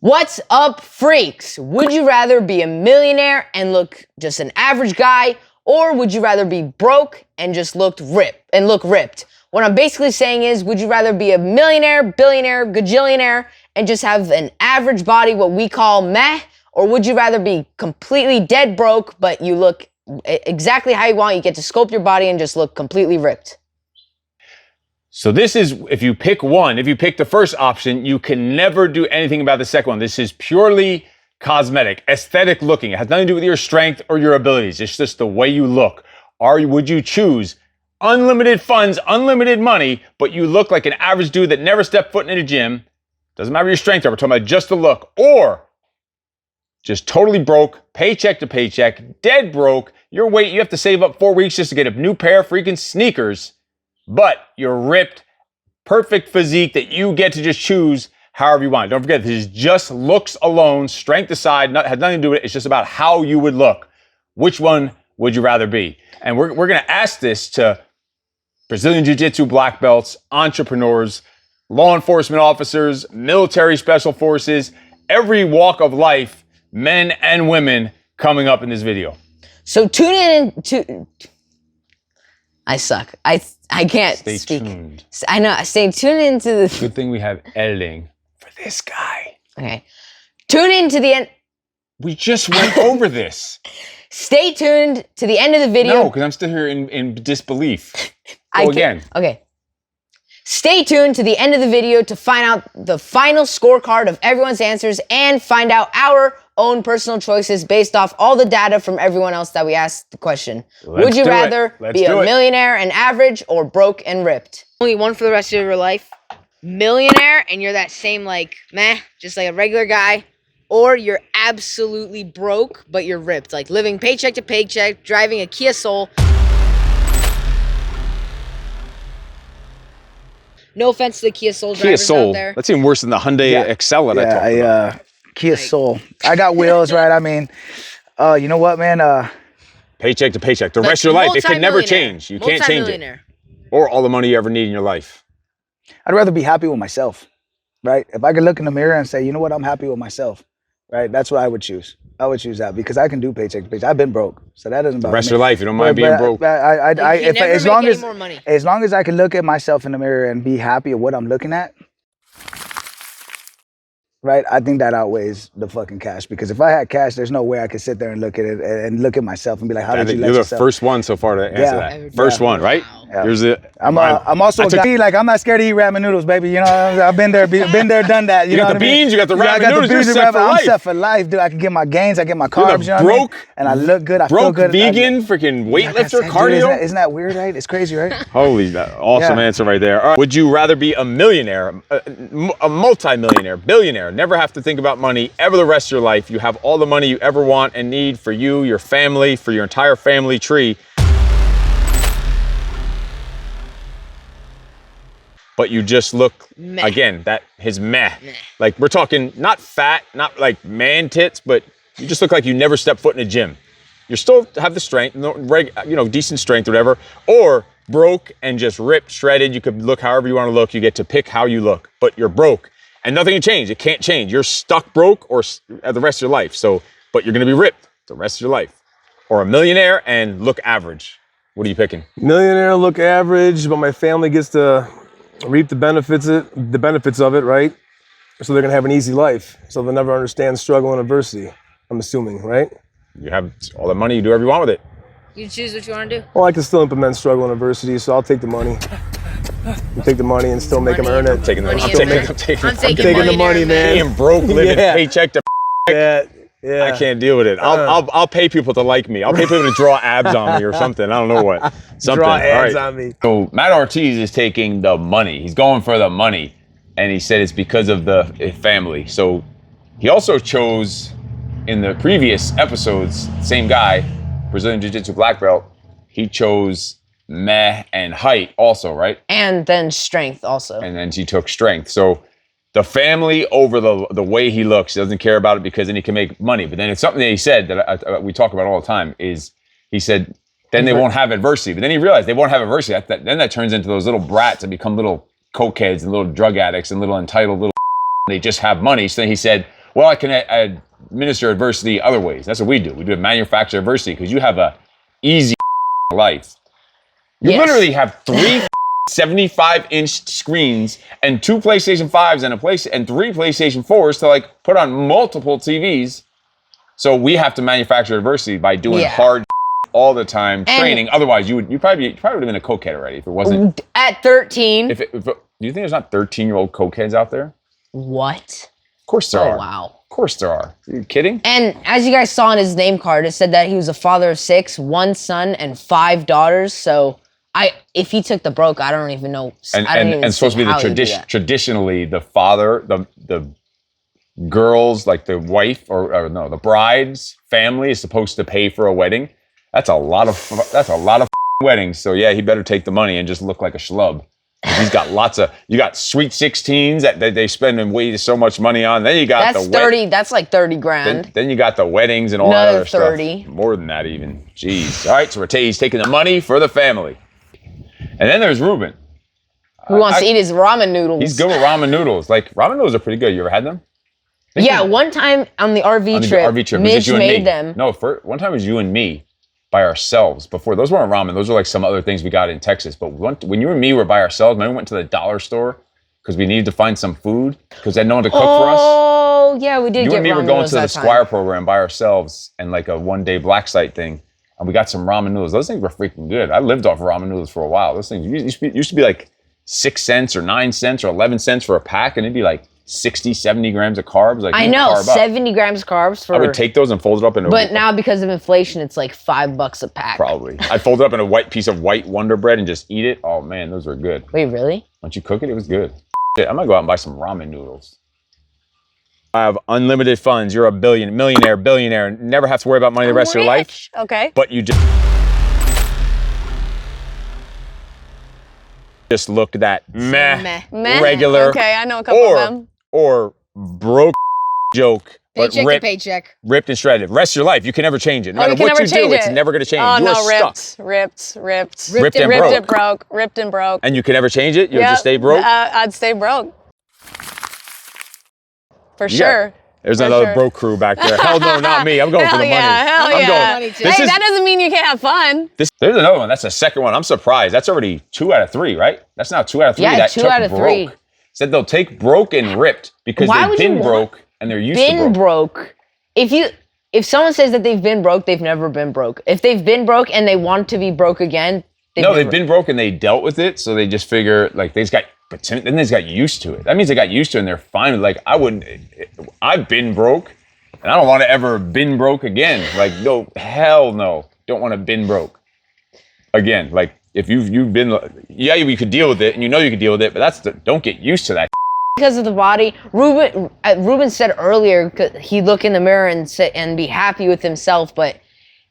What's up, freaks? Would you rather be a millionaire and look just an average guy, or would you rather be broke and just look ripped? What I'm basically saying is, would you rather be a millionaire, billionaire, gajillionaire, and just have an average body, what we call meh, or would you rather be completely dead broke, but you look exactly how you want, you get to sculpt your body and just look completely ripped? So this is, if you pick the first option, you can never do anything about the second one. This is purely cosmetic, aesthetic looking. It has nothing to do with your strength or your abilities. It's just the way you look. Would you choose unlimited funds, unlimited money, but you look like an average dude that never stepped foot in a gym? Doesn't matter your strength, we're talking about just the look. Or just totally broke, paycheck to paycheck, dead broke. You have to save up 4 weeks just to get a new pair of freaking sneakers. But you're ripped, perfect physique that you get to just choose however you want. Don't forget, this is just looks alone, strength aside, has nothing to do with it. It's just about how you would look. Which one would you rather be? And we're going to ask this to Brazilian Jiu-Jitsu black belts, entrepreneurs, law enforcement officers, military special forces, every walk of life, men and women coming up in this video. So tune in to... I suck. I can't Stay speak. Tuned. I know. Stay tuned into the... Good thing we have editing for this guy. Okay. Tune in to the end. We just went over this. Stay tuned to the end of the video. No, because I'm still here in disbelief. Go again. Okay. Stay tuned to the end of the video to find out the final scorecard of everyone's answers and find out our own personal choices based off all the data from everyone else that we asked the question. Would you rather be a millionaire and average or broke and ripped? Only one for the rest of your life. Millionaire and you're that same like meh, just like a regular guy. Or you're absolutely broke, but you're ripped. Like living paycheck to paycheck, driving a Kia Soul. No offense to the Kia Soul drivers out there. That's even worse than the Hyundai Excel that I talked about. Kia Soul. I got wheels, right? I mean, you know what, man? Paycheck to paycheck. The rest of your life, it can never change. You can't change it. Or all the money you ever need in your life. I'd rather be happy with myself, right? If I could look in the mirror and say, you know what, I'm happy with myself, right? That's what I would choose. I would choose that because I can do paycheck to paycheck. I've been broke, so that doesn't bother me. The rest of your life, you don't mind being broke. As long as I can look at myself in the mirror and be happy at what I'm looking at, right? I think that outweighs the fucking cash because if I had cash, there's no way I could sit there and look at it and look at myself and be like, how did you let yourself? You're the first one so far to answer that. First one, right? Yeah. I'm also a guy, like, I'm not scared to eat ramen noodles, baby. You know, I've been there, done that. You got the beans, you got the ramen noodles, you're set for life. I'm set for life, dude. I can get my gains, I get my carbs, you know what I mean? And I look good, I feel good. Vegan, freaking weightlifter, cardio. Isn't that weird, right? It's crazy, right? Holy, awesome answer right there. All right. Would you rather be a millionaire, a multi-millionaire, billionaire, never have to think about money ever the rest of your life? You have all the money you ever want and need for you, your family, for your entire family tree. But you just look, again, that his meh. Like we're talking not fat, not like man tits, but you just look like you never stepped foot in a gym. You still have the strength, decent strength or whatever, or broke and just ripped, shredded. You could look however you want to look. You get to pick how you look, but you're broke and nothing can change. It can't change. You're stuck broke or the rest of your life. So, but you're going to be ripped the rest of your life. Or a millionaire and look average. What are you picking? Millionaire, look average, but my family gets to reap the benefits of it, right? So they're gonna have an easy life. So they'll never understand struggle and adversity, I'm assuming, right? You have all the money, you do whatever you want with it. You choose what you want to do. Well, I can still implement struggle and adversity, so I'll take the money. You take the money and still make them earn it. I'm taking the money, man. Being broke, living paycheck to Yeah. I can't deal with it. I'll pay people to like me. I'll pay people to draw abs on me or something. I don't know what. Something. Draw abs on me. So Matt Ortiz is taking the money. He's going for the money. And he said it's because of the family. So he also chose, in the previous episodes, same guy, Brazilian Jiu-Jitsu black belt, he chose meh and height also, right? And then strength also. And then she took strength. So the family over the way he looks, he doesn't care about it because then he can make money. But then it's something that he said that we talk about all the time is he said, then they won't have adversity. But then he realized they won't have adversity. Then that turns into those little brats that become little cokeheads and little drug addicts and little entitled little they just have money. So then he said, Well, I can administer adversity other ways. That's what we do. We do manufacture adversity because you have a easy life. You literally have 3 75-inch screens and 2 PlayStation 5s and 3 PlayStation 4s to like put on multiple TVs. So we have to manufacture adversity by doing hard all the time, training. Otherwise, you probably would have been a cokehead already if it wasn't. At 13. Do you think there's not 13-year-old cokeheads out there? What? Of course there are. Oh, wow. Of course there are. Are you kidding? And as you guys saw on his name card, it said that he was a father of 6, 1 son, and 5 daughters. So if he took the broke, I don't even know. And supposed to be the traditionally the father, the girls, like the wife or no, the bride's family is supposed to pay for a wedding. That's a lot of weddings. So yeah, he better take the money and just look like a schlub. He's got you got sweet 16s that they spend way so much money on. Then you got that's like 30 grand. Then you got the weddings and all that other 30. stuff. More than that even. Jeez. All right, so he's taking the money for the family. And then there's Ruben. Who wants to eat his ramen noodles? He's good with ramen noodles. Like, ramen noodles are pretty good. You ever had them? Yeah, one time on the RV trip, Mitch made them. No, one time it was you and me by ourselves. Before, those weren't ramen. Those were like some other things we got in Texas. But when you and me were by ourselves, remember we went to the dollar store because we needed to find some food because they had no one to cook for us? Oh, yeah, we did You get and me ramen were going noodles to the that time. Squire program by ourselves and like a one-day black site thing. And we got some ramen noodles. Those things were freaking good. I lived off ramen noodles for a while. Those things used to be like 6 cents or 9 cents or 11 cents for a pack. And it'd be like 60, 70 grams of carbs. Like, I know, 70 grams of carbs for... I would take those and fold it up in But now because of inflation, it's like $5 a pack. Probably. I'd fold it up in a white piece of white Wonder Bread and just eat it. Oh man, those were good. Wait, really? Once you cook it, it was good. Shit, I'm gonna go out and buy some ramen noodles. I have unlimited funds. You're a millionaire, billionaire. Never have to worry about money the rest of your life. Okay. But you just look that meh, regular. Okay, I know a couple of them. Or broke joke. Paycheck but to paycheck. Ripped and shredded. Rest of your life, you can never change it. No matter what you do, it's never gonna change. Oh, you no, are stuck. ripped and broke. And you can never change it? You'll just stay broke? I'd stay broke. For sure. There's another broke crew back there. Hell no, not me. I'm going for the money. Hell yeah. Money too. Hey, that doesn't mean you can't have fun. There's another one. That's the second one. I'm surprised. That's already 2 out of 3, right? That's now 2 out of 3 Yeah, that 2 took out of broke. 3. Said they'll take broke and ripped because they've been broke and they're used to broke. If someone says that they've been broke, they've never been broke. If they've been broke and they want to be broke again, they've been broke and they dealt with it, so they just figure like then they just got used to it. That means they got used to it and they're fine. Like I've been broke and I don't want to ever been broke again. Like no, hell no, don't want to been broke again. Like if you've been, you could deal with it and you know you could deal with it, but don't get used to that. Because of the body, Ruben said earlier he'd look in the mirror and be happy with himself, but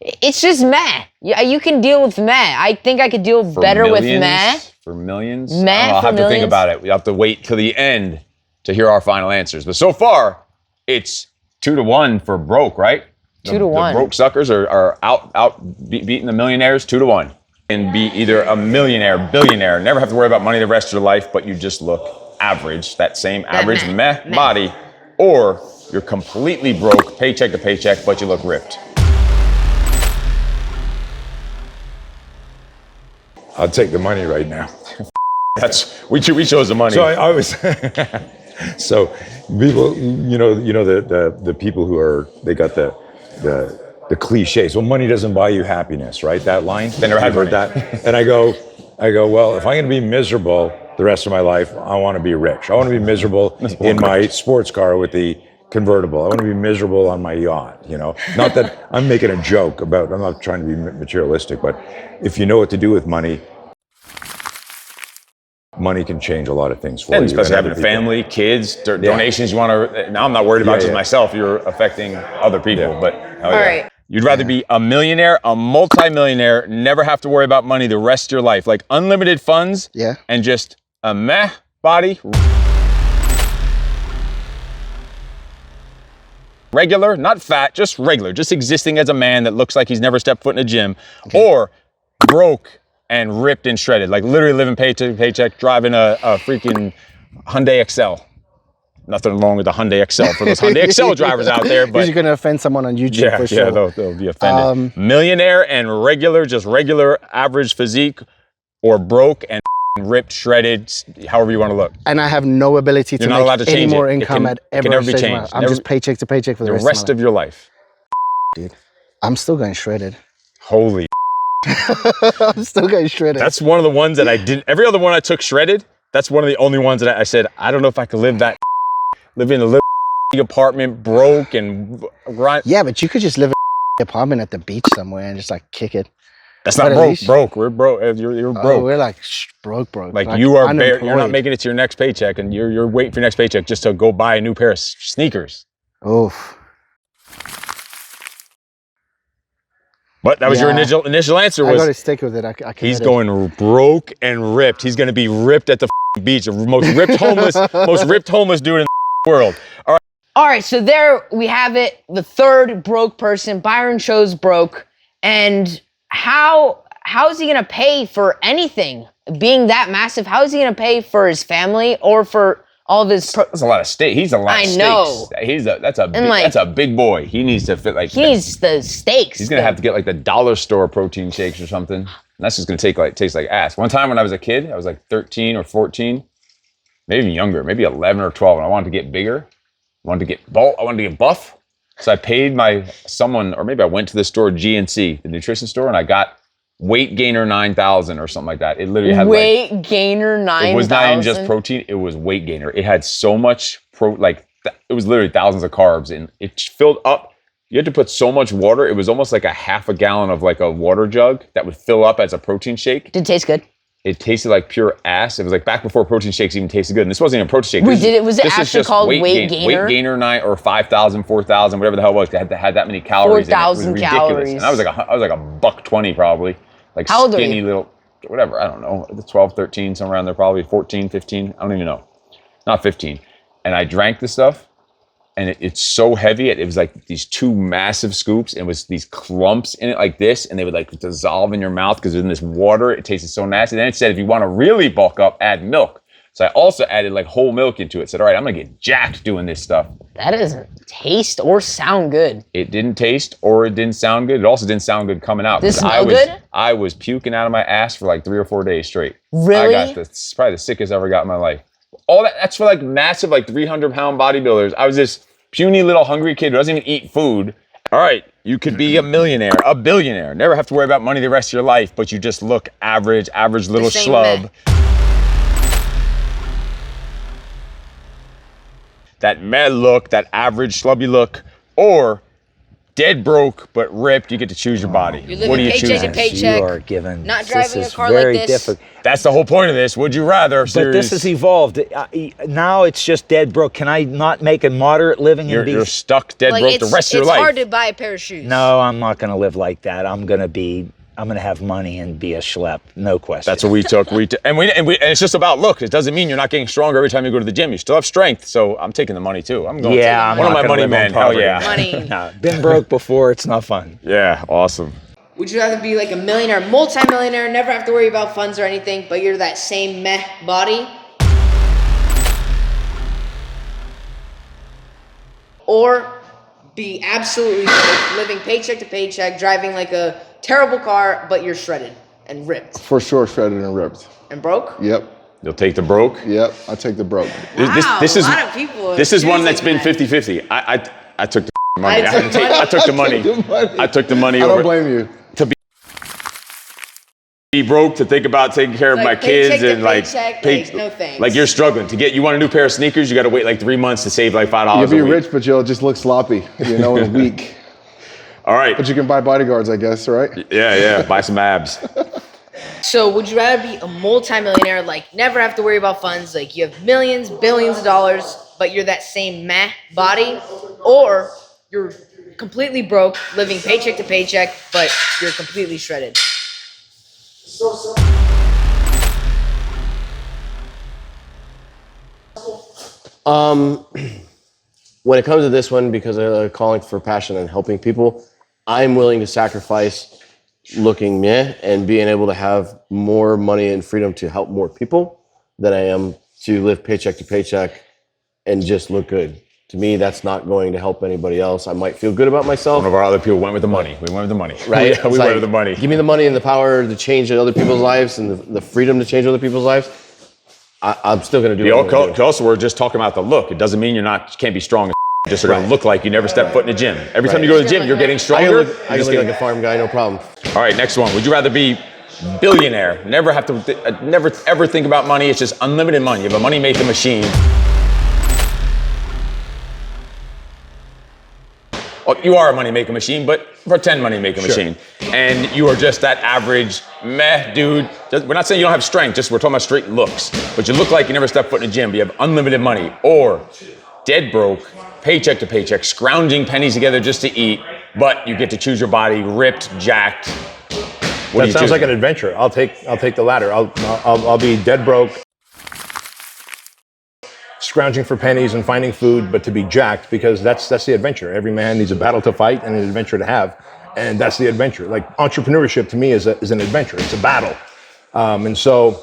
it's just meh. Yeah, you can deal with meh. I think I could deal better with meh. For millions? Meh I'll have to think about it. We have to wait till the end to hear our final answers. But so far, it's 2-1 for broke, right? 2-1. The broke suckers are beating the millionaires 2-1. And be either a millionaire, billionaire, never have to worry about money the rest of your life, but you just look average, that same average meh body, or you're completely broke, paycheck to paycheck, but you look ripped. I'll take the money right now. We chose the money. So I was so people, the people who they got the cliches. Well, money doesn't buy you happiness, right? That line. They never had heard that. And I go, well, if I'm going to be miserable the rest of my life, I want to be rich. I want to be miserable in my sports car with the convertible. I want to be miserable on my yacht, Not that I'm making a joke I'm not trying to be materialistic, but if you know what to do with money can change a lot of things for you. Especially having a family, kids, donations you want to... Now I'm not worried about just myself. You're affecting other people, but... All right. You'd rather be a millionaire, a multi-millionaire, never have to worry about money the rest of your life. Like unlimited funds and just a meh body. Regular, not fat, just regular, just existing as a man that looks like he's never stepped foot in a gym. Okay. Or broke and ripped and shredded, like literally living paycheck to paycheck, driving a freaking Hyundai Excel. Nothing wrong with the Hyundai Excel for those Hyundai Excel drivers out there, but You're gonna offend someone on YouTube for sure. they'll be offended. Millionaire and regular, just regular average physique, or broke and ripped, shredded, however you want to look. And I have no ability to You're not make allowed to any change more it. income at It can ever never be stage of my life. changed. I'm Never- just paycheck to paycheck for the The rest, rest of of your life. my life. I'm still going shredded. Holy. I'm still going shredded. That's one of the ones that I didn't. Every other one I took shredded. That's one of the only ones that I said, I don't know if I could live that. Live in a little apartment, broke and grind. Yeah, but you could just live in an apartment at the beach somewhere and just like kick it. That's But not at broke. least- Broke. We're broke. You're broke. Oh, we're like broke. Like you are bare, you're not unemployed. making it to your next paycheck, and you're waiting for your next paycheck just to go buy a new pair of sneakers. Oof. But that was your Yeah. initial answer I was gotta stick with it. I he's committed. going broke and ripped. He's going to be ripped at the beach, the most ripped homeless dude in the world. All right. All right, so there we have it. The third broke person. Byron chose broke. And how is he gonna pay for anything? Being that massive, how is he gonna pay for his family or for all of his? That's a lot of steak. He's a lot I of steaks. know. That's a big boy. He needs to fit like. He needs the steaks. He's gonna have to get like the dollar store protein shakes or something. And that's just gonna taste like ass. One time when I was a kid, I was like 13 or 14, maybe even younger, maybe 11 or 12, and I wanted to get bigger. I wanted to get buff. So I paid someone, or maybe I went to the store, GNC, the nutrition store, and I got Weight Gainer 9000 or something like that. It literally had Weight Gainer 9000. It was not even just protein, it was Weight Gainer. It had so much it was literally thousands of carbs, and it filled up. You had to put so much water. It was almost like a half a gallon of like a water jug that would fill up as a protein shake. Did it taste good? It tasted like pure ass. It was like back before protein shakes even tasted good. And this wasn't even a protein shake. Was it actually called Weight Gainer? Weight Gainer 9 or 5,000, 4,000, whatever the hell it was. They had that many calories. 4,000 in it. It was ridiculous. calories. And I was like a $1.20 probably. Like How old are skinny you? little, whatever, I don't know. 12, 13, somewhere around there, probably 14, 15. I don't even know. Not 15. And I drank this stuff. And it's so heavy. It was like these two massive scoops. And it was these clumps in it like this. And they would like dissolve in your mouth because in this water, it tasted so nasty. Then it said, if you want to really bulk up, add milk. So I also added like whole milk into it. Said, all right, I'm going to get jacked doing this stuff. That doesn't taste or sound good. It didn't taste or it didn't sound good. It also didn't sound good coming out. Did it 'cause smell good? I was puking out of my ass for like 3 or 4 days straight. Really? It's probably the sickest I ever got in my life. That's for like massive, like 300-pound bodybuilders. I was this puny little hungry kid who doesn't even eat food. All right, you could be a millionaire, a billionaire, never have to worry about money the rest of your life, but you just look average little same schlub. meh. That meh look, that average schlubby look, or dead broke but ripped. You get to choose your body. You're living What do you paycheck choose? to paycheck. You are given. Not this driving a is car like very this. difficult. That's the whole point of this. Would you rather? But this has evolved. Now it's just dead broke. Can I not make a moderate living and You're stuck dead Like broke the rest of your it's life. hard to buy a pair of shoes. No, I'm not going to live like that. I'm going to have money and be a schlep. No question. That's what we took. And it's just about look. It doesn't mean you're not getting stronger every time you go to the gym. You still have strength. So I'm taking the money too. I'm going. Yeah, I'm one of not my gonna money live on men. Hell poverty. yeah. Money. No, been broke before. It's not fun. Yeah, awesome. Would you rather be like a millionaire, multi-millionaire, never have to worry about funds or anything, but you're that same meh body? Or be absolutely broke, living paycheck to paycheck, driving like a terrible car, but you're shredded and ripped For sure, shredded and ripped. and broke? Yep, You'll take the broke. yep. I take the broke. Wow, This a is lot of people are this is one choosing that's been that. 50-50. I took the money. I took money. I took the money. I took the money I over. don't blame you. Be broke to think about taking care of Like my kids paycheck to and like paycheck, pay- like, no thanks. Like you're struggling you want a new pair of sneakers. You got to wait like 3 months to save like $5 You'll a be week. rich, but you'll just look sloppy, in a week. All right. But you can buy bodyguards, I guess, right? Yeah. Buy some abs. So would you rather be a multi-millionaire, like never have to worry about funds, like you have millions, billions of dollars, but you're that same meh body, or you're completely broke, living paycheck to paycheck, but you're completely shredded? When it comes to this one, because I'm calling for passion and helping people, I'm willing to sacrifice looking meh and being able to have more money and freedom to help more people than I am to live paycheck to paycheck and just look good. To me, that's not going to help anybody else. I might feel good about myself. One of our other people went with the money. We went with the money. Right? we went with the money. Give me the money and the power to change other people's lives and the freedom to change other people's lives. I'm still going to do it. Also, we're just talking about the look. It doesn't mean you can't be strong. Just are going to look like you never stepped foot in the gym. Every time you go to the gym, you're getting stronger. I can look like a farm guy, no problem. All right, next one. Would you rather be billionaire? Never ever think about money. It's just unlimited money. You have a money-making machine. Well, you are a money-making machine, but pretend money-making machine. And you are just that average meh dude. We're not saying you don't have strength, just we're talking about straight looks. But you look like you never stepped foot in the gym, but you have unlimited money. Or dead broke, paycheck to paycheck, scrounging pennies together just to eat, but you get to choose your body, ripped, jacked. That sounds like an adventure. I'll take the latter. I'll be dead broke, scrounging for pennies and finding food, but to be jacked, because that's the adventure. Every man needs a battle to fight and an adventure to have, and that's the adventure. Like entrepreneurship to me is an adventure. It's a battle, and so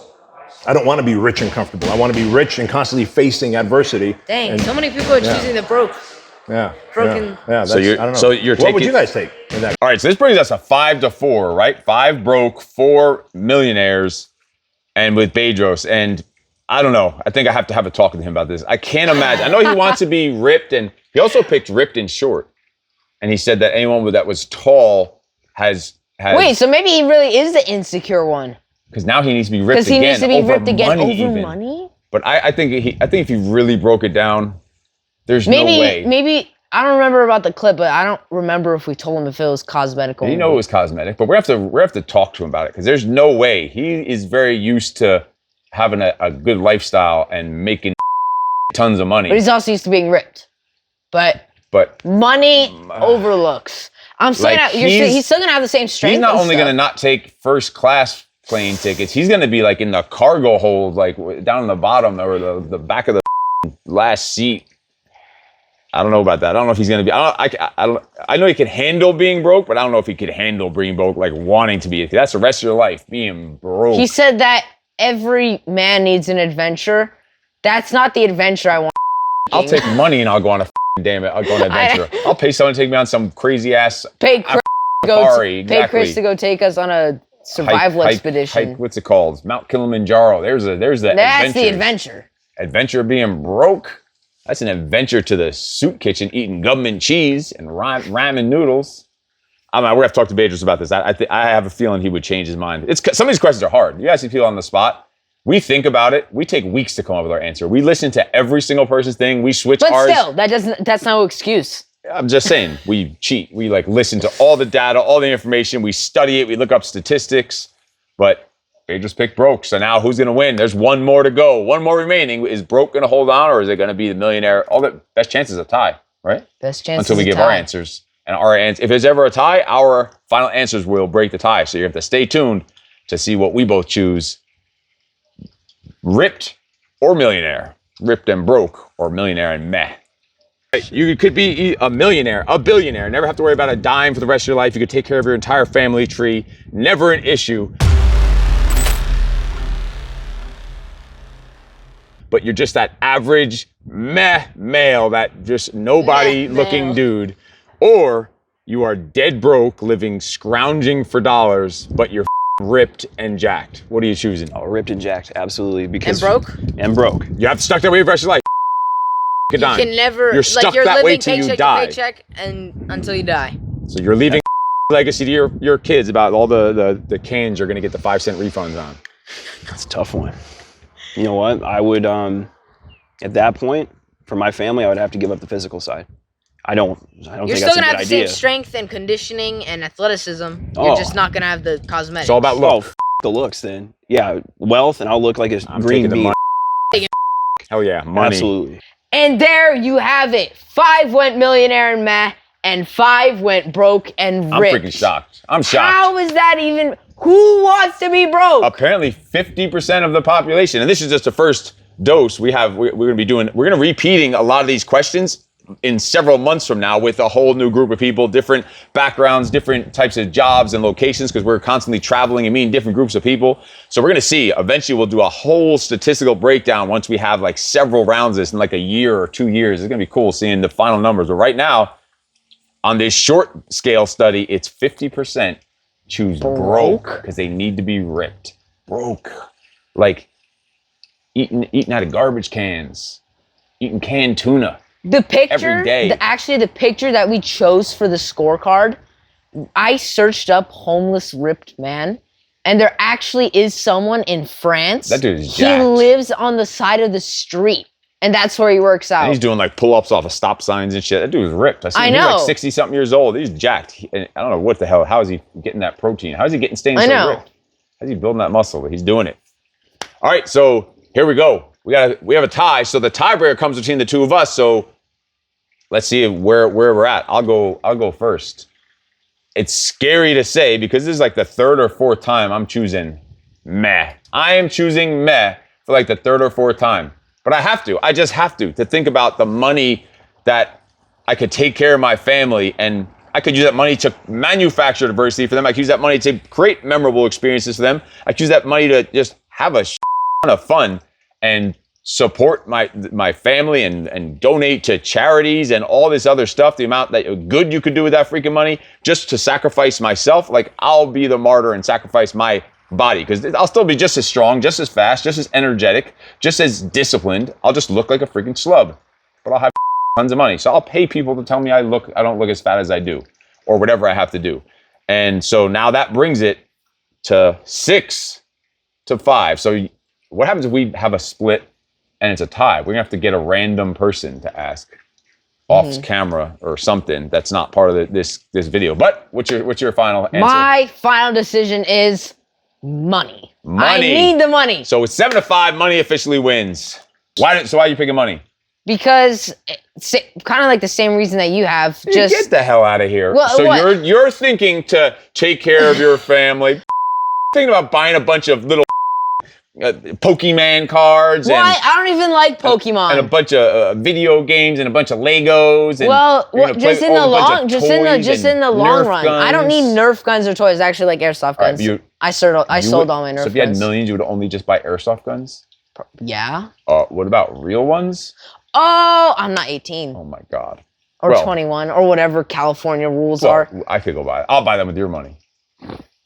I don't want to be rich and comfortable. I want to be rich and constantly facing adversity. Dang, so many people are choosing the broke. Yeah. Broken. Yeah. So you're taking. What would you guys take in that? All right, so this brings us a 5-4, right? 5 broke, 4 millionaires, and with Bedros. And I don't know. I think I have to have a talk with him about this. I can't imagine. I know he wants to be ripped, and he also picked ripped and short. And he said that anyone that was tall has. Wait, so maybe he really is the insecure one. Because now he needs to be ripped again. Because he needs to be ripped again over money. Money? But I think if he really broke it down, there's no way. Maybe I don't remember about the clip, but I don't remember if we told him if it was cosmetic. You know it was cosmetic, but we have to talk to him about it because there's no way. He is very used to having a good lifestyle and making tons of money. But he's also used to being ripped. But money overlooks. I'm saying like he's still gonna have the same strength. He's not only gonna not take first class plane tickets. He's gonna be like in the cargo hold, like down in the bottom or the back of the last seat. I don't know about that. I don't know if he's gonna be. I know he could handle being broke, but I don't know if he could handle being broke, like wanting to be. That's the rest of your life being broke. He said that every man needs an adventure. That's not the adventure I want. I'll take money and I'll go on a damn it. I'll go on an adventure. I'll pay someone to take me on some crazy ass. Pay Chris to go take us on a survival expedition. What's it called? Mount Kilimanjaro. There's the That's the adventure. Adventure of being broke. That's an adventure to the soup kitchen eating government cheese and ramen noodles. We're gonna have to talk to Bedros about this. I have a feeling he would change his mind. Some of these questions are hard. You ask people on the spot. We think about it. We take weeks to come up with our answer. We listen to every single person's thing. We switch ours. But still, that's no excuse. I'm just saying, we cheat. We listen to all the data, all the information. We study it. We look up statistics. But Bedros picked broke. So now who's going to win? There's one more to go. One more remaining. Is broke going to hold on, or is it going to be the millionaire? All the best chances of tie, right? Best chances until we give our answers. And if there's ever a tie, our final answers will break the tie. So you have to stay tuned to see what we both choose. Ripped or millionaire. Ripped and broke or millionaire and meh. You could be a millionaire, a billionaire, never have to worry about a dime for the rest of your life. You could take care of your entire family tree. Never an issue. But you're just that average meh male, that just nobody looking dude. Or you are dead broke, living scrounging for dollars, but you're ripped and jacked. What are you choosing? Oh, ripped and jacked, absolutely. Because And broke? You have to stuck that way for the rest of your life. You can never. You're stuck that way till you die. Paycheck and until you die. So you're leaving legacy to your kids about all the cans you're going to get the 5-cent refunds on. That's a tough one. You know what? I would, at that point, for my family, I would have to give up the physical side. I don't think that's a good idea. You're still gonna have the same strength and conditioning and athleticism. You're just not gonna have the cosmetics. It's all about look. The looks then. Yeah, wealth, and I'll look like a green bean. Hell yeah, money. Absolutely. And there you have it. 5 went millionaire and meh, and 5 went broke and ripped. I'm freaking shocked. I'm shocked. How is that even? Who wants to be broke? Apparently 50% of the population, and this is just the first dose. We're gonna be repeating a lot of these questions in several months from now with a whole new group of people, different backgrounds, different types of jobs and locations, because we're constantly traveling and meeting different groups of people. So we're going to see, eventually we'll do a whole statistical breakdown once we have like several rounds of this in like a year or 2 years. It's going to be cool seeing the final numbers. But right now, on this short scale study, it's 50% choose broke because they need to be ripped. Broke. Like eating out of garbage cans, eating canned tuna. The picture, every day. Actually, the picture that we chose for the scorecard, I searched up homeless ripped man, and there actually is someone in France. That dude is He jacked. lives on the side of the street, and that's where he works out. And he's doing like pull-ups off of stop signs and shit. That dude is ripped. I He's know. like 60-something years old. He's jacked. I don't know what the hell. How is he getting that protein? How is he staying I so know. ripped? How's he building that muscle? But he's doing it. All right, so here we go. We have a tie. So the tiebreaker comes between the two of us. So let's see where we're at. I'll go first. It's scary to say because this is like the third or fourth time I'm choosing meh. I am choosing meh for like the third or fourth time. But I have to. I just have to think about the money that I could take care of my family, and I could use that money to manufacture diversity for them. I could use that money to create memorable experiences for them. I could use that money to just have a ton of fun and support my family and donate to charities and all this other stuff. The amount that good you could do with that freaking money just to sacrifice myself. Like, I'll be the martyr and sacrifice my body because I'll still be just as strong, just as fast, just as energetic, just as disciplined. I'll just look like a freaking schlub, but I'll have tons of money. So I'll pay people to tell me I don't look as fat as I do, or whatever I have to do. And so now that brings it to 6-5. So what happens if we have a split and it's a tie? We're gonna have to get a random person to ask off camera or something that's not part of this video. But what's your final answer? My final decision is money. Money. I need the money. So it's 7-5. Money officially wins. Why are you picking money? Because kind of like the same reason that you have. Just get the hell out of here. Well, so what? you're thinking to take care of your family, thinking about buying a bunch of little Pokemon cards. Why? I don't even like Pokemon. And a bunch of video games and a bunch of Legos. And just in the long run. I don't need Nerf guns or toys. I actually like airsoft guns. I sold all my Nerf guns. So if you had millions, you would only just buy airsoft guns? Yeah. What about real ones? Oh, I'm not 18. Oh my God. Or 21 or whatever California rules are. I could go buy it. I'll buy them with your money.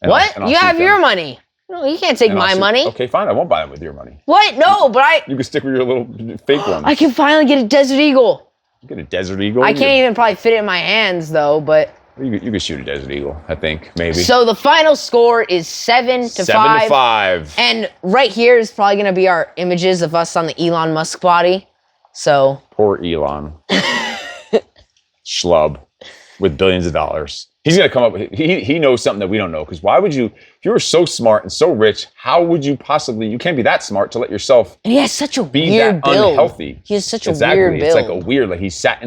What? You have your money. No, you can't take my money. Okay, fine. I won't buy them with your money. What? No, but You can stick with your little fake ones. I can finally get a Desert Eagle. Get a Desert Eagle? I can't even probably fit it in my hands though, but. You could shoot a Desert Eagle, I think, maybe. So the final score is 7-5. 7-5. And right here is probably going to be our images of us on the Elon Musk body. So. Poor Elon. Schlub with billions of dollars. He's going to come up with, he knows something that we don't know. Because why would you, if you were so smart and so rich, how would you possibly, you can't be that smart to let yourself and he has such a be weird that build. unhealthy. He has such a weird build. It's like a weird, like he sat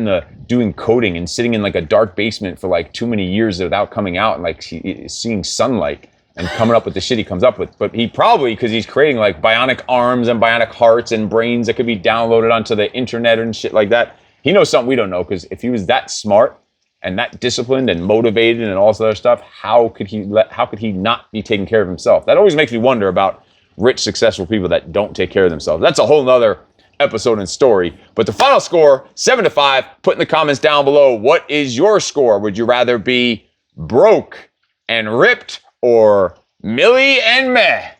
doing coding and sitting in like a dark basement for like too many years without coming out and like seeing sunlight and coming up with the shit he comes up with. But he probably, because he's creating like bionic arms and bionic hearts and brains that could be downloaded onto the internet and shit like that. He knows something we don't know, because if he was that smart and that disciplined and motivated and all this other stuff, how could he not be taking care of himself? That always makes me wonder about rich, successful people that don't take care of themselves. That's a whole nother episode and story. But the final score, 7-5. Put in the comments down below, what is your score? Would you rather be broke and ripped or Millie and meh?